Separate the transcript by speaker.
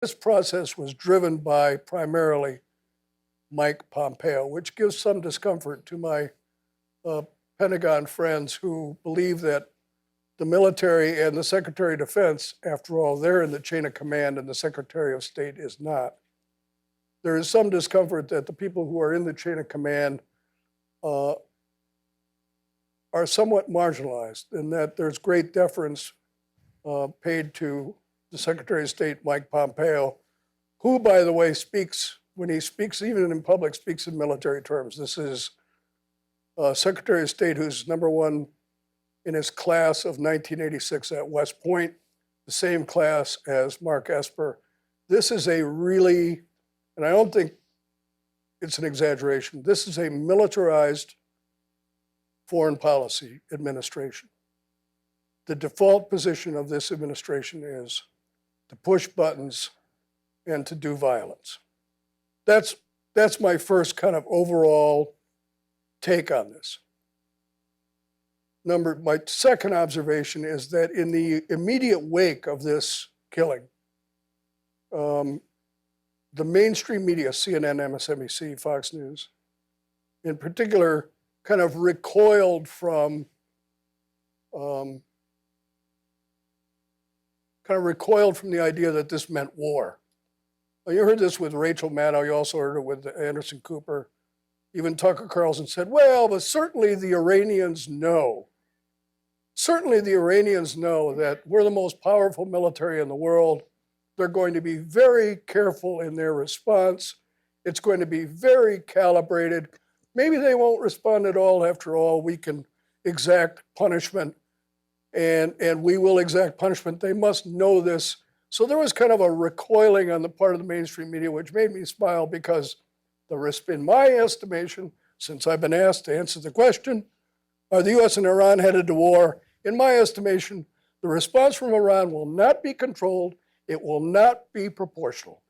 Speaker 1: This process was driven by primarily Mike Pompeo, which gives some discomfort to my uh, Pentagon friends who believe that the military and the Secretary of Defense, after all, they're in the chain of command and the Secretary of State is not. There is some discomfort that the people who are in the chain of command uh, are somewhat marginalized and that there's great deference paid to the Secretary of State, Mike Pompeo, who, by the way, speaks, when he speaks, even in public, speaks in military terms. This is Secretary of State who's #1 in his class of 1986 at West Point, the same class as Mark Esper. This is a really, and I don't think it's an exaggeration, this is a militarized foreign policy administration. The default position of this administration is to push buttons and to do violence. That's my first kind of overall take on this. My second observation is that in the immediate wake of this killing, the mainstream media, CNN, MSNBC, Fox News, in particular, kind of recoiled from the idea that this meant war. Well, you heard this with Rachel Maddow. You also heard it with Anderson Cooper. Even Tucker Carlson said, well, but certainly the Iranians know. Certainly the Iranians know that we're the most powerful military in the world. They're going to be very careful in their response. It's going to be very calibrated. Maybe they won't respond at all. After all, we can exact punishment, and we will exact punishment. They must know this. So there was kind of a recoiling on the part of the mainstream media, which made me smile because in my estimation, since I've been asked to answer the question, are the U.S. and Iran headed to war? In my estimation, the response from Iran will not be controlled. It will not be proportional.